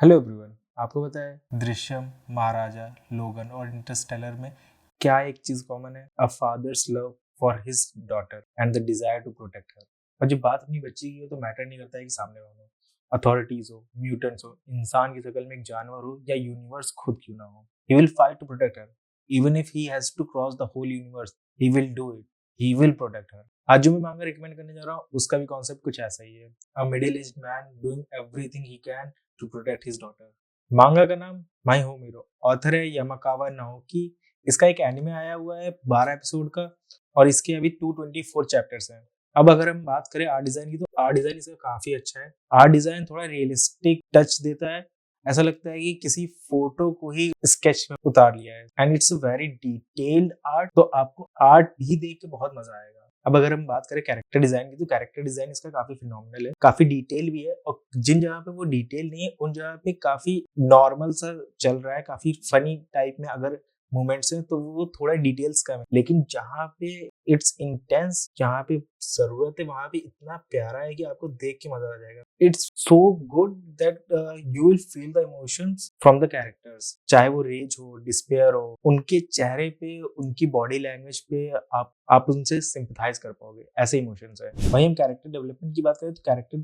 Hello everyone. आपको पता है दृश्यम, महाराजा, लोगन और इंटरस्टेलर में क्या एक चीज कॉमन है? A father's love for his daughter and the desire to protect her. और जब बात अपनी बच्ची की हो तो मैटर नहीं करता है कि सामने कौन हो, अथॉरिटीज हो, म्यूटेंट्स हो, इंसान की शक्ल में एक जानवर हो या यूनिवर्स खुद क्यों ना हो। He will fight to protect her. Even if he has to cross the whole universe, he will do it. He will protect her. आज जो मैं मांगा रिकमेंड करने जा रहा हूँ उसका भी कॉन्सेप्ट कुछ ऐसा ही है। A middle aged man doing everything he can to protect his daughter. Manga का नाम माई होम हीरो, ऑथर है यामाकावा नाओकी। इसका एक एनिमे आया हुआ है 12 एपिसोड का और इसके अभी 224 चैप्टर्स हैं। अब अगर हम बात करें आर्ट डिजाइन की तो आर्ट डिजाइन इसका काफी अच्छा है। आर्ट डिजाइन थोड़ा रियलिस्टिक टच देता है। ऐसा लगता है कि किसी फोटो को ही स्केच में उतार लिया है and it's a very detailed art. तो आपको आर्ट ही देख के बहुत मजा आएगा। अब अगर हम बात करें कैरेक्टर डिजाइन की तो कैरेक्टर डिजाइन इसका काफी फिनोमिनल है, काफी डिटेल भी है और जिन जगह पे वो डिटेल नहीं है उन जगह पे काफी नॉर्मल सा चल रहा है, काफी फनी टाइप में अगर मोमेंट्स हैं तो वो थोड़ा डिटेल्स कम है। लेकिन जहाँ पे इट्स इंटेंस, जहाँ पे जरूरत है वहां पे इतना प्यारा है कि आपको देख के मजा आ जाएगा। It's so good that you will feel the emotions from the characters, चाहे वो रेज हो, डिस्पेयर हो, उनके चेहरे पे, उनकी बॉडी लैंग्वेज पे आप उनसे सिंपथाइज कर पाओगे। ऐसे इमोशंस है। वहीं हम कैरेक्टर डेवलपमेंट की बात करें तो कैरेक्टर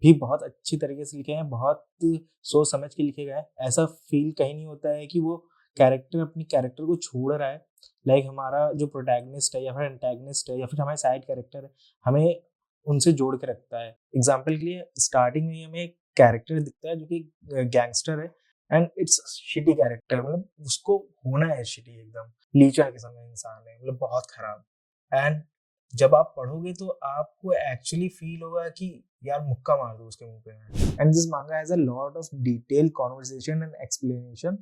भी बहुत अच्छी तरीके से लिखे हैं, बहुत सोच समझ के लिखे गए हैं। ऐसा फील कहीं नहीं होता है कि वो कैरेक्टर अपनी कैरेक्टर को छोड़ रहा है। लाइक हमारा जो प्रोटैगनिस्ट है या फिर एंटैगनिस्ट है या फिर हमारे साइड कैरेक्टर है, हमें उनसे जोड़ के रखता है। एग्जाम्पल के लिए स्टार्टिंग में हमें एक कैरेक्टर दिखता है जो कि गैंगस्टर है एंड इट्स शिटी कैरेक्टर, मतलब उसको होना है शिटी, एकदम लीचा किस्म का इंसान है, मतलब बहुत खराब। एंड जब आप पढ़ोगे तो आपको एक्चुअली फील होगा कि यार मुक्का मार दो उसके मुंह पे। एंड दिस मांगा has a lot of detail conversation and explanation.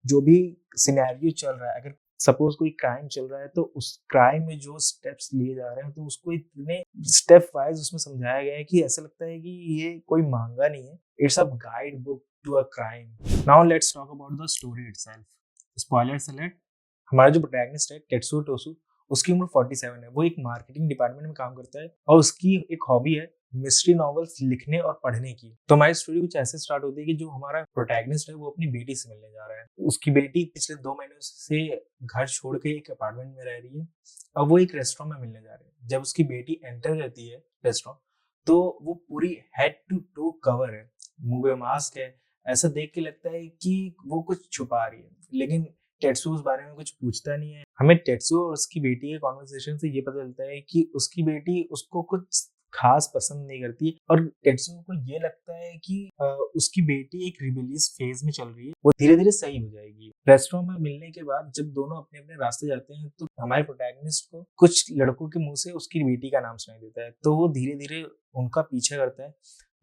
जो भी सिनेरियो चल रहा है, अगर सपोज कोई क्राइम चल रहा है तो उस क्राइम में जो स्टेप्स लिए जा रहे हैं तो उसको इतने स्टेप वाइज उसमें समझाया गया है कि ऐसा लगता है कि ये कोई मांगा नहीं है, it's a guide book to a crime. Now let's talk about the story itself. Spoilers alert. हमारा जो प्रोटैगनिस्ट है टेत्सुओ टोसु, उसकी उम्र 47 है। वो एक मार्केटिंग डिपार्टमेंट में काम करता है और उसकी एक हॉबी है मिस्ट्री नॉवेल्स लिखने और पढ़ने की। तो हमारी स्टोरी कुछ ऐसे स्टार्ट होती है कि जो हमारा प्रोटैगनिस्ट है वो अपनी बेटी से मिलने जा रहा है। उसकी बेटी पिछले 2 महीनों से घर छोड़ के एक अपार्टमेंट में रह रही है और वो एक रेस्टोरेंट में मिलने जा रहे हैं। जब उसकी बेटी एंटर करती है रेस्टोरेंट तो वो पूरी हेड टू टो कवर है, मुंह पे मास्क है। ऐसा देख के लगता है कि वो कुछ छुपा रही है, लेकिन टेत्सुओ उस बारे में कुछ पूछता नहीं है। हमें टेत्सुओ और उसकी बेटी के कॉन्वर्सेशन से ये पता चलता है कि उसकी बेटी उसको कुछ खास पसंद नहीं करती और टेत्सुओ को ये लगता है कि उसकी बेटी एक रिबेलियस फेज में चल रही है, वो धीरे धीरे सही हो जाएगी। रेस्टोरेंट में मिलने के बाद जब दोनों अपने अपने रास्ते जाते हैं तो हमारे प्रोटैगनिस्ट को कुछ लड़कों के मुंह से उसकी बेटी का नाम सुनाई देता है, तो वो धीरे धीरे उनका पीछा करता है।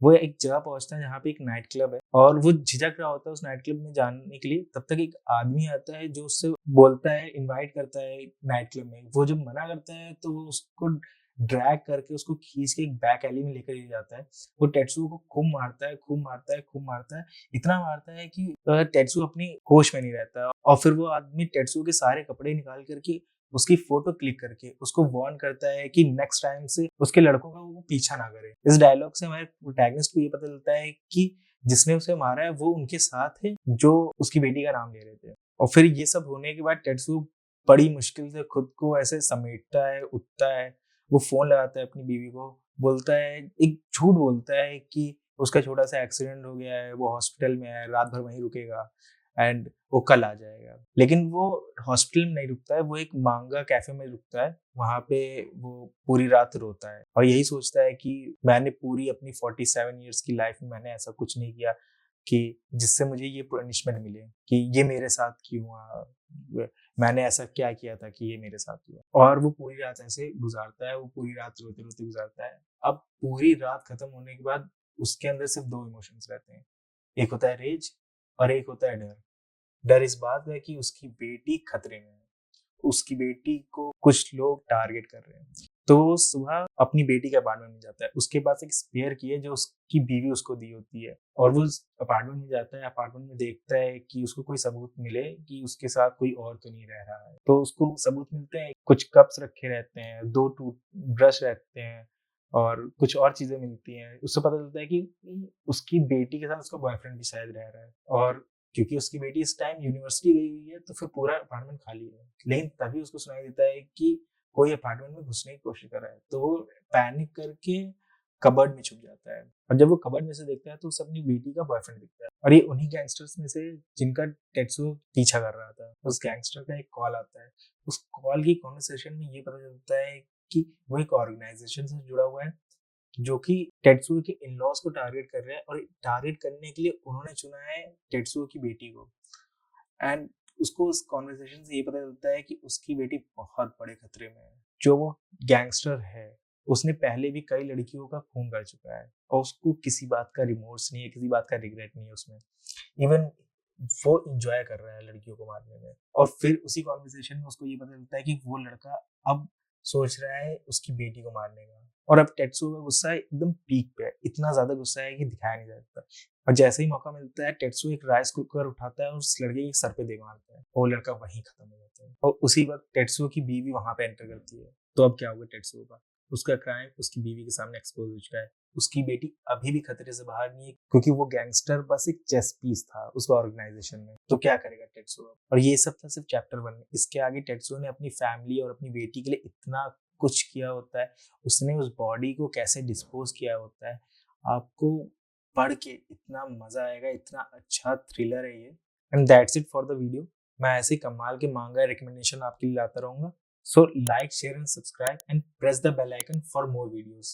वो एक जगह पहुंचता है जहाँ पे एक नाइट क्लब है और वो झिझक रहा होता है उस नाइट क्लब में जाने के लिए। तब तक एक आदमी आता है जो उससे बोलता है, इनवाइट करता है नाइट क्लब में। वो जब मना करता है तो वो उसको ड्रैग करके उसको खींच के एक बैक एली में लेकर जाता है। वो टेत्सुओ को खूब मारता है, खूब मारता है, खूब मारता है। इतना मारता है कि टेत्सुओ अपनी होश में नहीं रहता और फिर वो आदमी टेत्सुओ के सारे कपड़े निकाल करके उसकी फोटो क्लिक करके उसको वार्न करता है कि नेक्स्ट टाइम से उसके लड़कों का वो पीछा ना करे। इस डायलॉग से हमारे प्रोटैगनिस्ट को ये पता चलता है कि जिसने उसे मारा है वो उनके साथ है जो उसकी बेटी का नाम ले रहे थे। और फिर ये सब होने के बाद टेत्सुओ बड़ी मुश्किल से खुद को ऐसे समेटता है, उठता है। वो फोन लगाता है अपनी बीवी को, बोलता है, एक झूठ बोलता है कि उसका छोटा सा एक्सीडेंट हो गया है, वो हॉस्पिटल में है, रात भर वहीं रुकेगा एंड वो कल आ जाएगा। लेकिन वो हॉस्पिटल में नहीं रुकता है, वो एक मांगा कैफे में रुकता है। वहां पे वो पूरी रात रोता है और यही सोचता है कि मैंने पूरी अपनी 47 ईयर्स की लाइफ में मैंने ऐसा कुछ नहीं किया कि जिससे मुझे ये पनिशमेंट मिले, कि ये मेरे साथ क्यों हुआ, मैंने ऐसा क्या किया था कि ये मेरे साथ हुआ। और वो पूरी रात ऐसे गुजारता है, वो पूरी रात रोते रोते गुजारता है। अब पूरी रात खत्म होने के बाद उसके अंदर सिर्फ दो इमोशंस रहते हैं, एक होता है रेज और एक होता है डर। डर इस बात का है कि उसकी बेटी खतरे में है, उसकी बेटी को कुछ लोग टारगेट कर रहे हैं। तो वो सुबह अपनी बेटी के अपार्टमेंट में जाता है। उसके पास एक स्पेयर की है जो उसकी बीवी उसको दी होती है और वो अपार्टमेंट में जाता है। अपार्टमेंट में देखता है कि उसको कोई सबूत मिले कि उसके साथ कोई और तो नहीं रह रहा है। तो उसको सबूत मिलते हैं, कुछ कप्स रखे रहते हैं, 2 टूथ ब्रश रहते हैं, और कुछ और चीजें मिलती हैं। उससे पता चलता है कि उसकी बेटी के साथ उसका बॉयफ्रेंड भी शायद रह रहा है, और क्योंकि उसकी बेटी इस टाइम यूनिवर्सिटी गई हुई है तो फिर पूरा अपार्टमेंट खाली है। लेकिन तभी उसको सुनाई देता है कि कोई अपार्टमेंट में घुसने की कोशिश कर रहा है, तो वो पैनिक करके कबर्ड में छुप जाता है। और जब वो कबर्ड में से देखता है तो उसे अपनी बेटी का बॉयफ्रेंड दिखता है, और ये उन्हीं गैंगस्टर्स में से जिनका टेत्सुओ पीछा कर रहा था। उस गैंगस्टर का एक कॉल आता है। उस कॉल की कॉन्वर्सेशन में ये पता चलता है कि वो एक ऑर्गेनाइजेशन से जुड़ा हुआ है जो कि टेत्सुओ के इन लॉज को टारगेट कर रहे हैं, और टारगेट करने के लिए उन्होंने चुना है टेत्सुओ की बेटी को। एंड उसको उस कॉन्वर्सेशन से ये पता चलता है कि उसकी बेटी बहुत बड़े खतरे में है। जो वो गैंगस्टर है उसने पहले भी कई लड़कियों का खून कर चुका है, और उसको किसी बात का रिमोर्स नहीं है, किसी बात का रिग्रेट नहीं है उसमें। इवन वो इंजॉय कर रहा है लड़कियों को मारने में। और फिर उसी कॉन्वर्सेशन में उसको ये पता चलता है कि वो लड़का अब सोच रहा है उसकी बेटी को मारने का। और अब टेत्सुओ का गुस्सा एकदम पीक पे है, इतना ज्यादा गुस्सा है कि दिखाया नहीं जा सकता। और जैसे ही मौका मिलता है टेत्सुओ एक राइस कुकर उठाता है और उस लड़के के सर पे दे मारता है, वो लड़का वहीं खत्म हो जाता है। और उसी वक्त टेत्सुओ की बीवी वहां पे एंटर करती है। तो अब क्या होगा टेत्सुओ का? उसका क्राइम उसकी बीवी के सामने एक्सपोज हो चुका है। उसकी बेटी अभी भी खतरे से बाहर नहीं है, क्योंकि वो गैंगस्टर बस एक चेस पीस था उस ऑर्गेनाइजेशन में। तो क्या करेगा टेत्सुओ? और ये सब था सिर्फ चैप्टर 1 में। इसके आगे टेत्सुओ ने अपनी फैमिली और अपनी बेटी के लिए इतना कुछ किया होता है। उसने उस बॉडी को कैसे डिस्पोज किया होता है, आपको पढ़ के इतना मजा आएगा। इतना अच्छा थ्रिलर है ये। And that's it for the video. मैं ऐसे कमाल के मांगा रिकमेंडेशन आपके लिए लाता रहूंगा। So like, share and subscribe and press the bell icon for more videos.